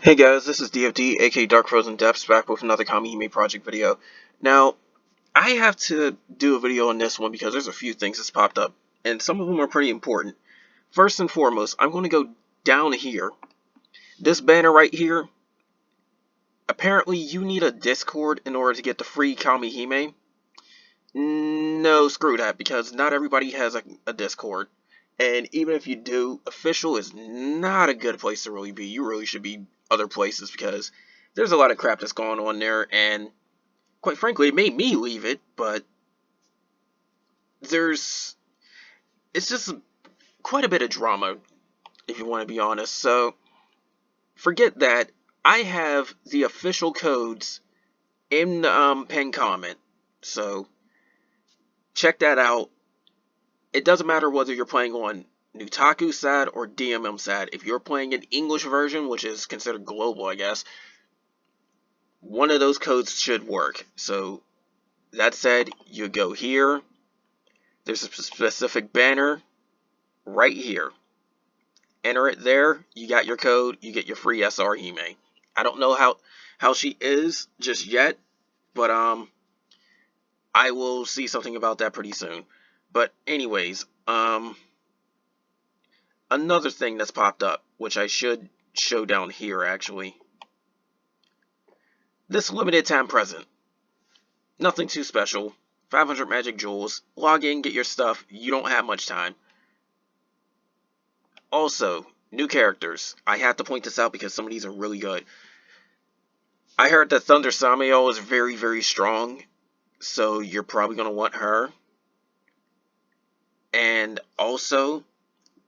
Hey guys, this is DFD, aka Dark Frozen Depths, back with another Kamihime Project video. Now, I have to do a video on this one because there's a few things that's popped up, and some of them are pretty important. First and foremost, I'm going to go down here. This banner right here, apparently you need a Discord in order to get the free Kamihime. No, screw that, because not everybody has a Discord. And even if you do, official is not a good place to really be. You really should be other places because there's a lot of crap that's going on there, and quite frankly, it made me leave it, but it's just quite a bit of drama, if you want to be honest. So, forget that. I have the official codes in the pinned comment, so check that out. It doesn't matter whether you're playing on Nutaku side or DMM side. If you're playing an English version, which is considered global, I guess, one of those codes should work. So, that said, you go here. There's a specific banner right here. Enter it there. You got your code. You get your free SR Hime. I don't know how she is just yet, but I will see something about that pretty soon. But anyways, another thing that's popped up, which I should show down here actually. This limited time present. Nothing too special. 500 magic jewels. Log in, get your stuff. You don't have much time. Also, new characters. I have to point this out because some of these are really good. I heard that Thunder Samael is very, very strong. So you're probably going to want her. And also,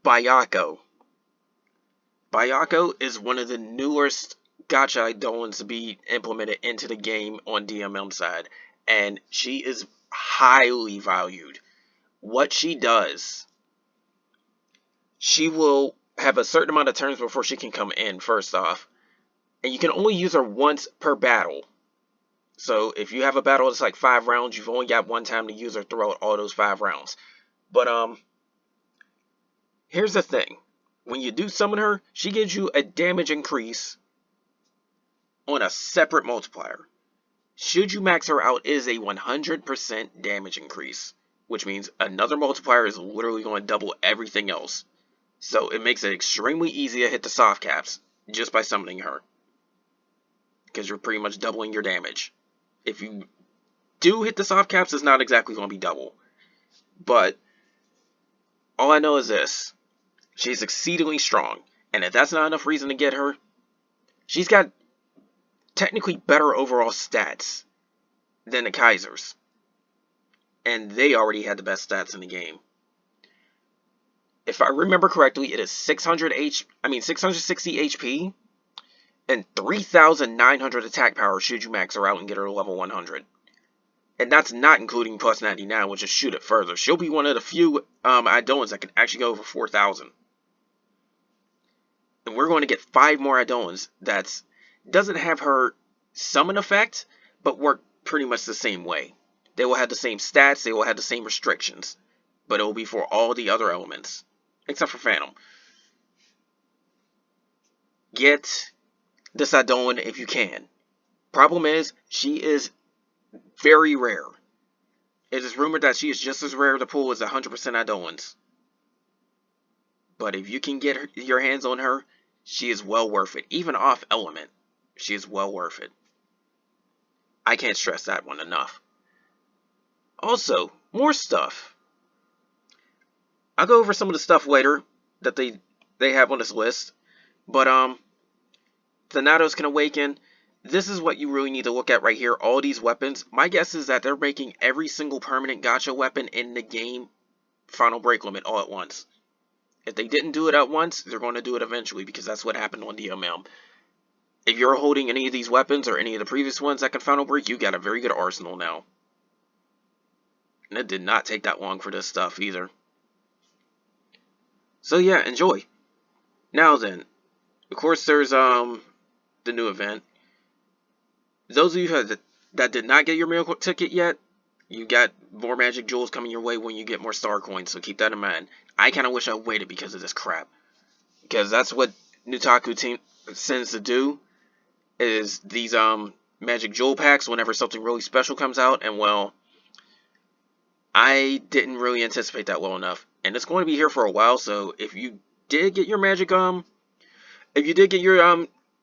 Bayako. Bayako is one of the newest gacha Eidolons to be implemented into the game on DMM side. And she is highly valued. What she does, she will have a certain amount of turns before she can come in, first off. And you can only use her once per battle. So if you have a battle that's like 5 rounds, you've only got one time to use her throughout all those 5 rounds. But here's the thing. When you do summon her, she gives you a damage increase on a separate multiplier. Should you max her out, it is a 100% damage increase, which means another multiplier is literally going to double everything else. So it makes it extremely easy to hit the soft caps just by summoning her, because you're pretty much doubling your damage. If you do hit the soft caps, it's not exactly going to be double. But all I know is this. She's exceedingly strong. And if that's not enough reason to get her, she's got technically better overall stats than the Kaisers. And they already had the best stats in the game. If I remember correctly, it is 660 HP and 3,900 attack power should you max her out and get her to level 100. And that's not including plus 99, which is shoot it further. She'll be one of the few Eidolons that can actually go over 4,000. And we're going to get 5 more Eidolons that doesn't have her summon effect, but work pretty much the same way. They will have the same stats, they will have the same restrictions, but it will be for all the other elements, except for Phantom. Get this Eidolon if you can. Problem is, she is very rare. It is rumored that she is just as rare to pull as 100% Eidolons. But if you can get your hands on her, she is well worth it. Even off element, she is well worth it. I can't stress that one enough. Also, more stuff. I'll go over some of the stuff later that they have on this list. But Thanatos can awaken. This is what you really need to look at right here. All these weapons. My guess is that they're making every single permanent gacha weapon in the game final break limit all at once. If they didn't do it at once, they're going to do it eventually, because that's what happened on DMM. If you're holding any of these weapons or any of the previous ones that can final break, you got a very good arsenal now. And it did not take that long for this stuff either. So yeah, enjoy. Now then, of course there's the new event. Those of you that did not get your miracle ticket yet, you got more magic jewels coming your way when you get more star coins, so keep that in mind. I kind of wish I waited because of this crap, because that's what Nutaku team tends to do. is these magic jewel packs whenever something really special comes out, and well, I didn't really anticipate that well enough, and it's going to be here for a while. So if you did get your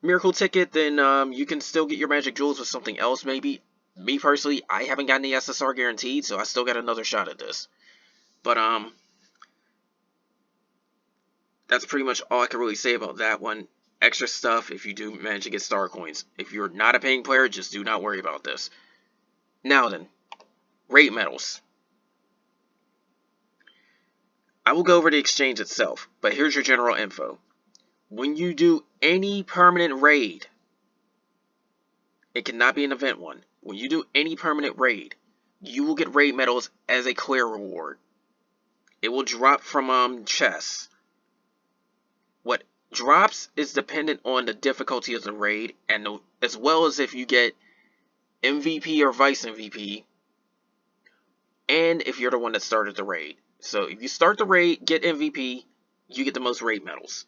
miracle ticket, then you can still get your magic jewels with something else maybe. Me personally, I haven't gotten the SSR guaranteed, so I still got another shot at this. But that's pretty much all I can really say about that one. Extra stuff if you do manage to get star coins. If you're not a paying player, just do not worry about this. Now then, raid medals. I will go over the exchange itself, but here's your general info. When you do any permanent raid, it cannot be an event one. When you do any permanent raid, you will get raid medals as a clear reward. It will drop from chests. What drops is dependent on the difficulty of the raid, and as well as if you get MVP or vice MVP, and if you're the one that started the raid. So if you start the raid, get MVP, you get the most raid medals.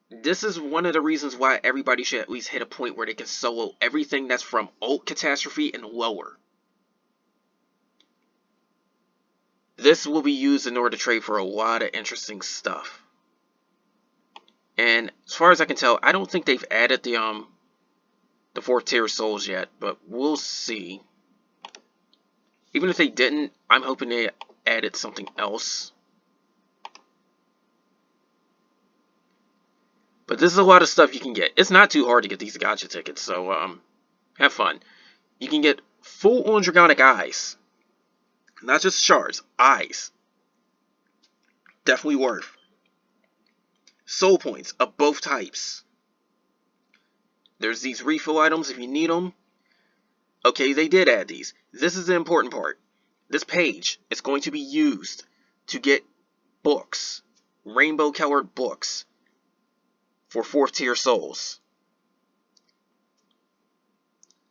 This is one of the reasons why everybody should at least hit a point where they can solo everything that's from Ult Catastrophe and lower. This will be used in order to trade for a lot of interesting stuff. And as far as I can tell, I don't think they've added the 4th tier souls yet, but we'll see. Even if they didn't, I'm hoping they added something else. But this is a lot of stuff you can get. It's not too hard to get these gacha tickets, so have fun. You can get full-on dragonic eyes. Not just shards, eyes. Definitely worth. Soul points of both types. There's these refill items if you need them. Okay, they did add these. This is the important part. This page is going to be used to get books. Rainbow colored books. For 4th tier souls.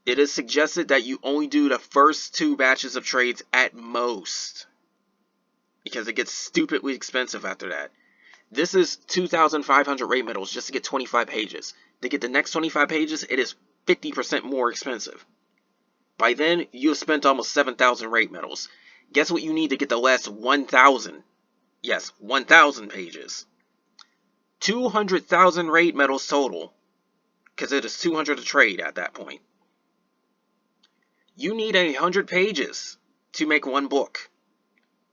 It is suggested that you only do the first 2 batches of trades at most, because it gets stupidly expensive after that. This is 2,500 raid medals just to get 25 pages. To get the next 25 pages, it is 50% more expensive. By then, you have spent almost 7,000 raid medals. Guess what you need to get the last 1,000? Yes, 1,000 pages. 200,000 raid medals total, because it is 200 a trade at that point. You need 100 pages to make one book.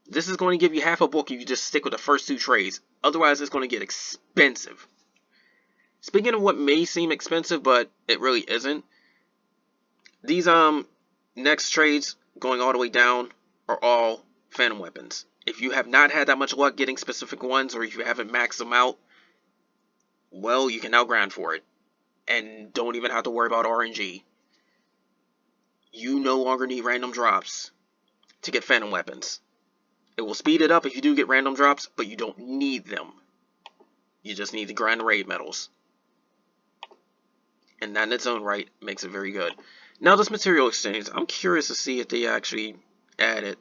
This is going to give you half a book if you just stick with the first 2 trades. Otherwise, it's going to get expensive. Speaking of what may seem expensive, but it really isn't, these next trades going all the way down are all phantom weapons. If you have not had that much luck getting specific ones, or if you haven't maxed them out, well, you can now grind for it. And don't even have to worry about RNG. You no longer need random drops to get phantom weapons. It will speed it up if you do get random drops, but you don't need them. You just need to grind raid medals. And that in its own right makes it very good. Now this material exchange, I'm curious to see if they actually add it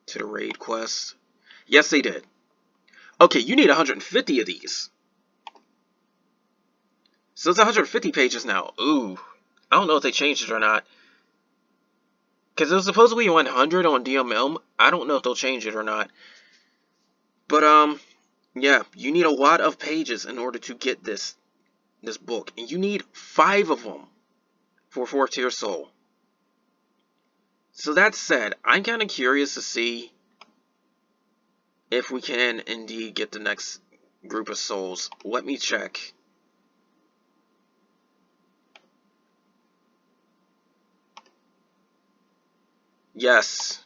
to the raid quest. Yes, they did. Okay, you need 150 of these. So it's 150 pages now. Ooh, I don't know if they changed it or not. Because it was supposedly 100 on DMM. I don't know if they'll change it or not. But, yeah, you need a lot of pages in order to get this book. And you need 5 of them for 4th tier soul. So that said, I'm kind of curious to see if we can indeed get the next group of souls. Let me check. Yes,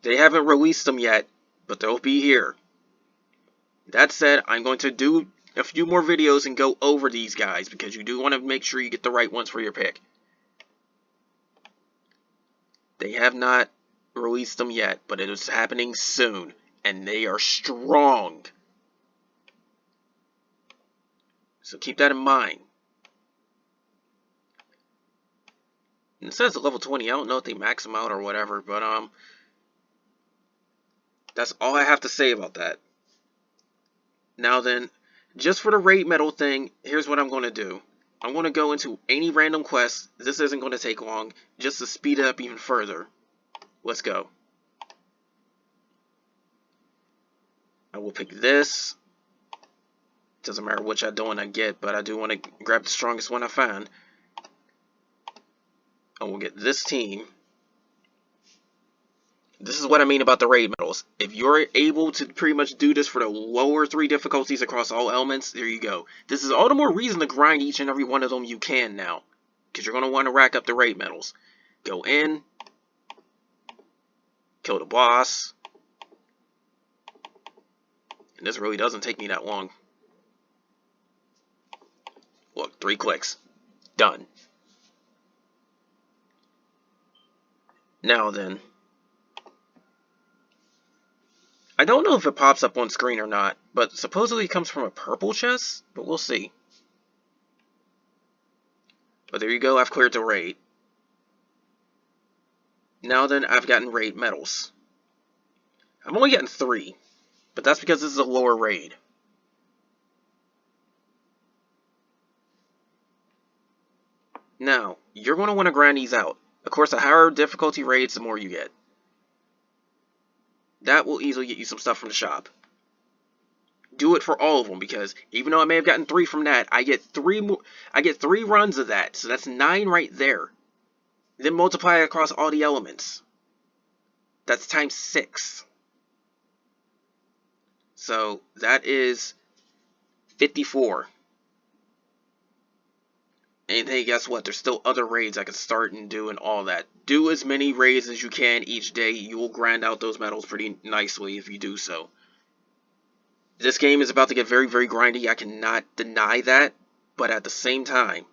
they haven't released them yet, but they'll be here. That said, I'm going to do a few more videos and go over these guys, because you do want to make sure you get the right ones for your pick. They have not released them yet, but it is happening soon, and they are strong. So keep that in mind. And it says at level 20. I don't know if they max them out or whatever, but that's all I have to say about that. Now then, just for the raid medal thing, here's what I'm going to do. I'm going to go into any random quest. This isn't going to take long, just to speed it up even further. Let's go. I will pick this. Doesn't matter which I don't want to get, but I do want to grab the strongest one I find. I will get this team. This is what I mean about the raid medals. If you're able to pretty much do this for the lower 3 difficulties across all elements, there you go. This is all the more reason to grind each and every one of them you can now, because you're going to want to rack up the raid medals. Go in, kill the boss, and this really doesn't take me that long. Look, 3 clicks. Done. Now then, I don't know if it pops up on screen or not, but supposedly it comes from a purple chest, but we'll see. But there you go, I've cleared the raid. Now then, I've gotten raid medals. I'm only getting 3, but that's because this is a lower raid. Now, you're going to want to grind these out. Of course, the higher difficulty raids, the more you get. That will easily get you some stuff from the shop. Do it for all of them, because even though I may have gotten 3 from that, I get 3 more. I get 3 runs of that, so that's 9 right there. Then multiply it across all the elements. That's times 6. So that is 54. And hey, guess what? There's still other raids I can start and do and all that. Do as many raids as you can each day. You will grind out those medals pretty nicely if you do so. This game is about to get very, very grindy. I cannot deny that. But at the same time,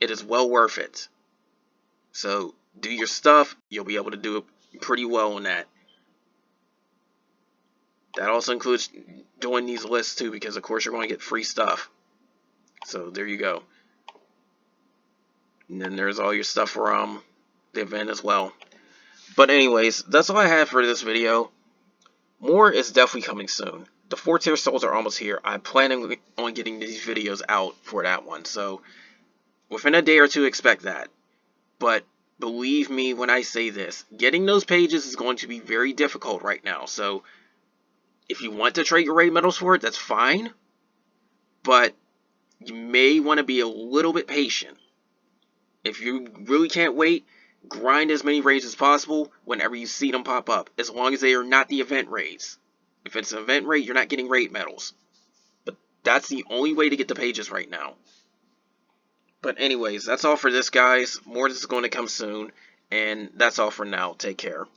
it is well worth it. So do your stuff. You'll be able to do it pretty well on that. That also includes doing these lists too, because of course you're going to get free stuff. So there you go. And then there's all your stuff for the event as well. But anyways, that's all I have for this video. More is definitely coming soon. The 4-tier souls are almost here. I'm planning on getting these videos out for that one. So within a day or 2, expect that. But believe me when I say this, getting those pages is going to be very difficult right now. So if you want to trade your raid medals for it, that's fine. But you may want to be a little bit patient. If you really can't wait, grind as many raids as possible whenever you see them pop up, as long as they are not the event raids. If it's an event raid, you're not getting raid medals. But that's the only way to get the pages right now. But anyways, that's all for this, guys. More is going to come soon, and that's all for now. Take care.